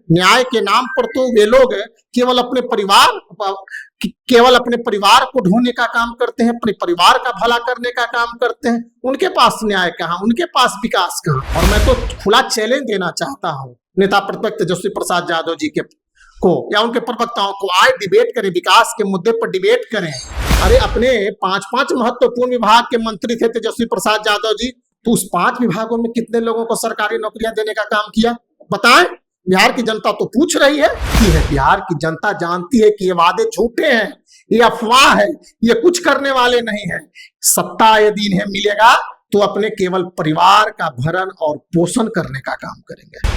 न्याय के नाम पर तो वे लोग केवल अपने परिवार को ढोने का काम करते हैं, अपने परिवार का भला करने का काम करते हैं। उनके पास न्याय कहाँ, उनके पास विकास कहाँ। और मैं तो खुला चैलेंज देना चाहता हूँ नेता प्रतिपक्ष तेजस्वी प्रसाद यादव जी को या उनके प्रवक्ताओं को, आए डिबेट करें, विकास के मुद्दे पर डिबेट करें। अरे अपने 5 महत्वपूर्ण विभाग के मंत्री थे तेजस्वी प्रसाद यादव जी, तो उस 5 विभागों में कितने लोगों को सरकारी नौकरियां देने का काम किया बताएं। बिहार की जनता तो पूछ रही है कि बिहार की जनता जानती है कि ये वादे झूठे हैं, ये अफवाह है, ये कुछ करने वाले नहीं है। सत्ता यदि इन्हें मिलेगा तो अपने केवल परिवार का भरण और पोषण करने का काम करेंगे।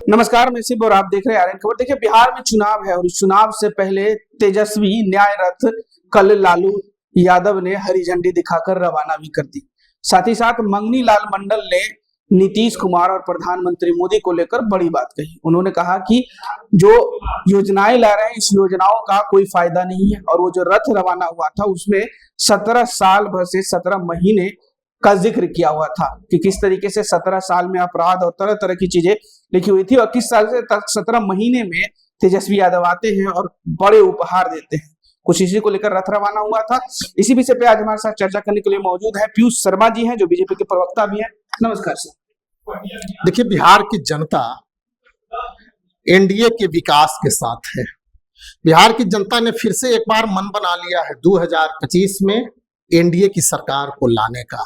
नमस्कार, मैं शिव और आप देख रहे हैं आर्यन खबर। देखिए, बिहार में चुनाव है और इस चुनाव से पहले तेजस्वी न्याय रथ कल लालू यादव ने हरी झंडी दिखाकर रवाना भी कर दी। साथ ही साथ मंगनी लाल मंडल ने नीतीश कुमार और प्रधानमंत्री मोदी को लेकर बड़ी बात कही। उन्होंने कहा कि जो योजनाएं ला रहे हैं इस योजनाओं का कोई फायदा नहीं है, और वो जो रथ रवाना हुआ था उसमें 17 साल भर से 17 महीने का जिक्र किया हुआ था कि किस तरीके से 17 साल में अपराध और तरह तरह की चीजें लिखी हुई थी, और किस साल से 17 महीने में तेजस्वी यादव आते हैं और बड़े उपहार देते हैं। कुछ इसी को लेकर रथ रवाना हुआ था। इसी विषय पे आज हमारे साथ चर्चा करने के लिए मौजूद है पीयूष शर्मा जी हैं, जो बीजेपी के प्रवक्ता भी हैं। नमस्कार सर। देखिए, बिहार की जनता एनडीए के विकास के साथ है। बिहार की जनता ने फिर से एक बार मन बना लिया है 2025 में एनडीए की सरकार को लाने का,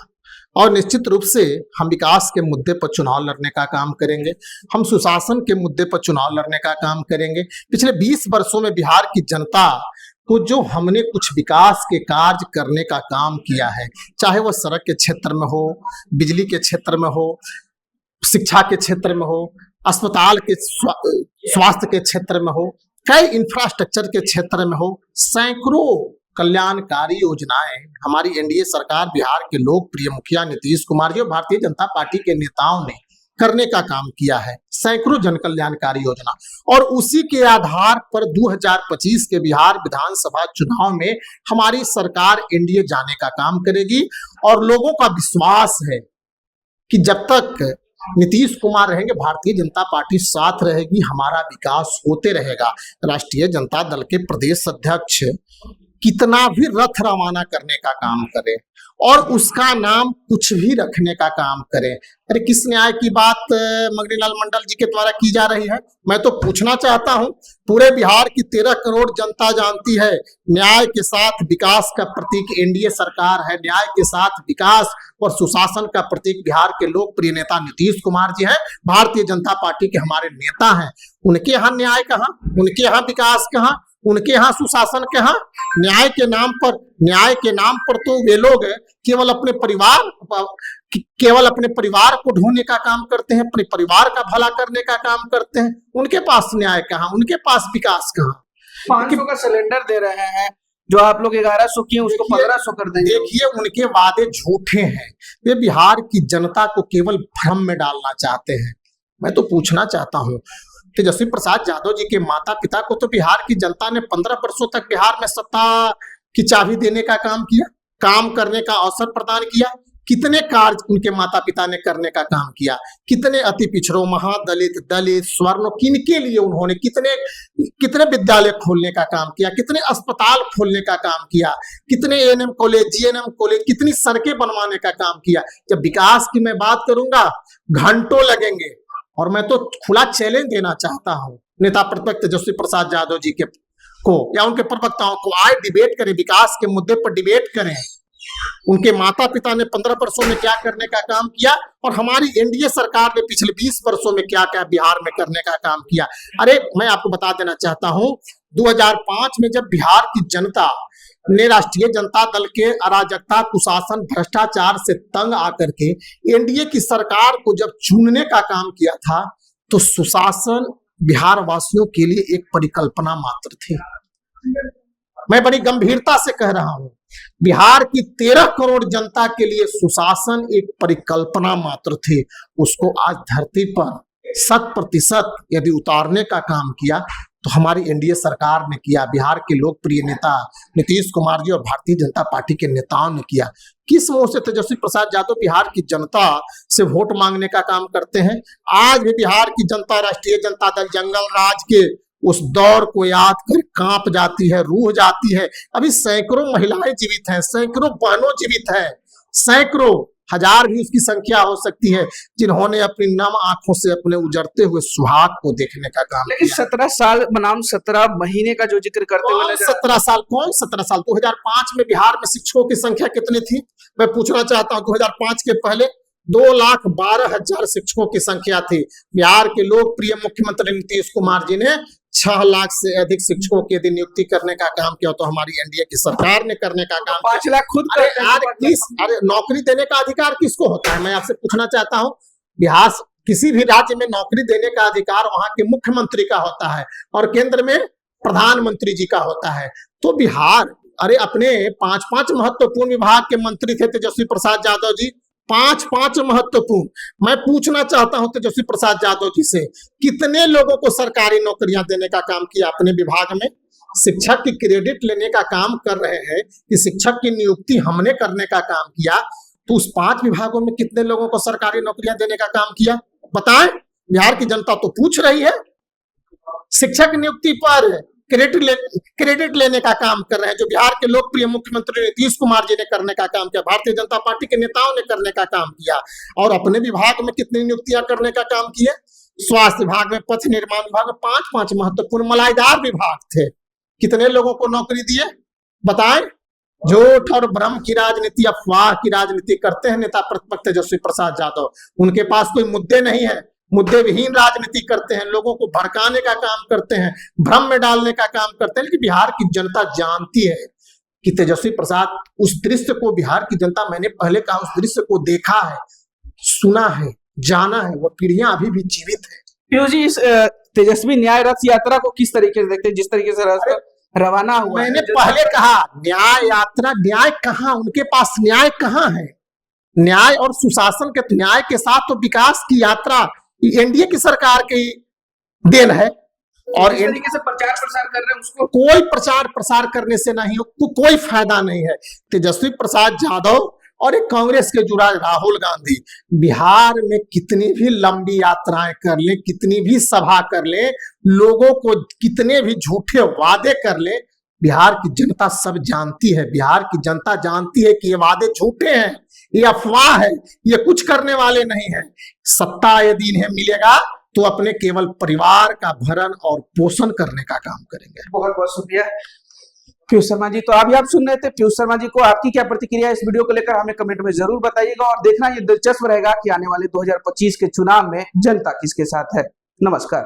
और निश्चित रूप से हम विकास के मुद्दे पर चुनाव लड़ने का काम करेंगे, हम सुशासन के मुद्दे पर चुनाव लड़ने का काम करेंगे। पिछले 20 वर्षों में बिहार की जनता को जो हमने कुछ विकास के कार्य करने का काम किया है, चाहे वह सड़क के क्षेत्र में हो, बिजली के क्षेत्र में हो, शिक्षा के क्षेत्र में हो, अस्पताल के स्वास्थ्य के क्षेत्र में हो, कई इंफ्रास्ट्रक्चर के क्षेत्र में हो, सैकड़ों कल्याणकारी योजनाएं हमारी एनडीए सरकार, बिहार के लोकप्रिय मुखिया नीतीश कुमार जी और भारतीय जनता पार्टी के नेताओं ने करने का काम किया है। सैकड़ों जन कल्याणकारी योजना, और उसी के आधार पर 2025 के बिहार विधानसभा चुनाव में हमारी सरकार एनडीए जाने का काम करेगी। और लोगों का विश्वास है कि जब तक नीतीश कुमार रहेंगे, भारतीय जनता पार्टी साथ रहेगी, हमारा विकास होते रहेगा। राष्ट्रीय जनता दल के प्रदेश अध्यक्ष कितना भी रथ रवाना करने का काम करे और उसका नाम कुछ भी रखने का काम करे, अरे किस न्याय की बात मंगनी लाल मंडल जी के द्वारा की जा रही है। मैं तो पूछना चाहता हूं, पूरे बिहार की 13 करोड़ जनता जानती है न्याय के साथ विकास का प्रतीक एनडीए सरकार है, न्याय के साथ विकास और सुशासन का प्रतीक बिहार के लोकप्रिय नेता नीतीश कुमार जी हैं, भारतीय जनता पार्टी के हमारे नेता हैं। उनके यहाँ न्याय कहाँ, उनके यहाँ विकास कहाँ, उनके यहाँ सुशासन कहाँ। न्याय के नाम पर तो वे लोग केवल अपने परिवार को ढोने का काम करते हैं, अपने परिवार का भला करने का काम करते हैं। उनके पास न्याय कहाँ, उनके पास विकास कहाँ। 500 का सिलेंडर दे रहे हैं, जो आप लोग 1100 किए उसको 1500 कर देंगे। देखिए, उनके वादे झूठे हैं, वे बिहार की जनता को केवल भ्रम में डालना चाहते हैं। मैं तो पूछना चाहता हूँ, तेजस्वी प्रसाद यादव जी के माता पिता को तो बिहार की जनता ने 15 वर्षों तक बिहार में सत्ता की चाबी देने का काम किया, काम करने का अवसर प्रदान किया। कितने कार्य उनके माता पिता ने करने का काम किया, कितने अति पिछड़ों, महादलित, दलित, स्वर्ण, किनके लिए उन्होंने कितने विद्यालय खोलने का काम किया, कितने अस्पताल खोलने का काम किया, कितने एएनएम कॉलेज, जीएनएम कॉलेज, कितनी सड़कें बनवाने का काम किया। जब विकास की मैं बात करूंगा घंटों लगेंगे। और मैं तो खुला चैलेंज देना चाहता हूं नेता प्रतिपक्ष तेजस्वी प्रसाद यादव जी को या उनके प्रवक्ताओं को, आए डिबेट करें, विकास के मुद्दे पर डिबेट करें। उनके माता पिता ने 15 वर्षों में क्या करने का काम किया और हमारी एनडीए सरकार ने पिछले 20 वर्षों में क्या क्या बिहार में करने का काम किया। अरे मैं आपको बता देना चाहता हूं, 2005 में जब बिहार की जनता ने राष्ट्रीय जनता दल के अराजकता, कुशासन, भ्रष्टाचार से तंग आकर के एनडीए की सरकार को जब चुनने का काम किया था, तो सुशासन बिहार वासियों के लिए एक परिकल्पना मात्र थी। मैं बड़ी गंभीरता से कह रहा हूं, बिहार की 13 करोड़ जनता के लिए सुशासन एक परिकल्पना मात्र थी। उसको आज धरती पर 100% यदि उतारने का काम किया तो हमारी एनडीए सरकार ने किया, बिहार के लोकप्रिय नेता नीतीश कुमार जी और भारतीय जनता पार्टी के नेताओं ने किया। किस मुंह से तेजस्वी प्रसाद यादव बिहार की जनता से वोट मांगने का काम करते हैं? आज भी बिहार की जनता राष्ट्रीय जनता दल जंगल राज के उस दौर को याद कर कांप जाती है, रूह जाती है। अभी सैकड़ों महिलाएं जीवित हैं, सैकड़ों बहनों जीवित हैं, सैकड़ों हजार भी उसकी संख्या हो सकती है, जिन्होंने अपनी नम आंखों से अपने उजड़ते हुए सुहाग को देखने का काम लेकिन किया। 17 साल बनाम 17 महीने का जो जिक्र करते हुए नजर 17 साल कौन 17 साल? 2005 में बिहार में शिक्षकों की संख्या कितनी थी? मैं पूछना चाहता हूं, 2005 के पहले 2,12,000 शिक्षकों की संख्या थी। बिहार के लोकप्रिय मुख्यमंत्री नीतीश कुमार जी ने 6 लाख से अधिक शिक्षकों की यदि नियुक्ति करने का काम किया, तो हमारी एनडीए की सरकार ने करने का काम 5 लाख खुद अरे करते हैं। यार अरे नौकरी देने का अधिकार किसको होता है? मैं आपसे पूछना चाहता हूँ, बिहार किसी भी राज्य में नौकरी देने का अधिकार वहां के मुख्यमंत्री का होता है और केंद्र में प्रधानमंत्री जी का होता है। तो बिहार अरे अपने 5 महत्वपूर्ण विभाग के मंत्री थे तेजस्वी प्रसाद यादव जी, 5 महत्वपूर्ण। मैं पूछना चाहता हूं तेजस्वी प्रसाद यादव जी से, कितने लोगों को सरकारी नौकरियां देने का काम किया अपने विभाग में? शिक्षक की क्रेडिट लेने का काम कर रहे हैं कि शिक्षक की नियुक्ति हमने करने का काम किया, तो उस 5 विभागों में कितने लोगों को सरकारी नौकरियां देने का काम किया? बताएं। बिहार की जनता तो पूछ रही है। शिक्षक नियुक्ति पर क्रेडिट लेने का काम कर रहे हैं, जो बिहार के लोकप्रिय मुख्यमंत्री नीतीश कुमार जी ने करने का काम किया, भारतीय जनता पार्टी के नेताओं ने करने का काम किया। और अपने विभाग में कितनी नियुक्तियां करने का काम किए? स्वास्थ्य विभाग में, पथ निर्माण विभाग में 5 महत्वपूर्ण मलाईदार विभाग थे। कितने लोगों को नौकरी दिए? बताएं। झूठ और भ्रम की राजनीति, अफवाह की राजनीति करते हैं नेता प्रतिपक्ष तेजस्वी प्रसाद यादव। उनके पास कोई मुद्दे नहीं है, मुद्दे विहीन राजनीति करते हैं, लोगों को भड़काने का काम करते हैं, भ्रम में डालने का काम करते हैं। लेकिन बिहार की जनता जानती है कि तेजस्वी प्रसाद उस दृश्य को, बिहार की जनता, मैंने पहले कहा, उस दृश्य को देखा है, सुना है, जाना है, वो पीढ़ियां अभी भी जीवित है। पीयूष जी, इस तेजस्वी न्याय रथ यात्रा को किस तरीके से देखते हैं? जिस तरीके से रास्ता रवाना हुआ मैंने पहले कहा, न्याय यात्रा, न्याय कहाँ? उनके पास न्याय कहाँ है? न्याय और सुशासन के, न्याय के साथ तो विकास की यात्रा एनडीए की सरकार की देन है। और इस तरीके से प्रचार प्रसार कर रहे हैं, उसको कोई प्रचार प्रसार करने से नहीं, कोई फायदा नहीं है। तेजस्वी प्रसाद यादव और एक कांग्रेस के जुड़ा राहुल गांधी बिहार में कितनी भी लंबी यात्राएं कर ले, कितनी भी सभा कर ले, लोगों को कितने भी झूठे वादे कर ले, बिहार की जनता सब जानती है। बिहार की जनता जानती है कि ये वादे झूठे हैं, ये अफवाह है, ये कुछ करने वाले नहीं है। सत्ता यदि इन्हें मिलेगा तो अपने केवल परिवार का भरण और पोषण करने का काम करेंगे। बहुत बहुत शुक्रिया पीयूष शर्मा जी। तो अभी आप सुन रहे थे पीयूष शर्मा जी को। आपकी क्या प्रतिक्रिया इस वीडियो को लेकर हमें कमेंट में जरूर बताइएगा, और देखना ये दिलचस्प रहेगा कि आने वाले 2025 के चुनाव में जनता किसके साथ है। नमस्कार।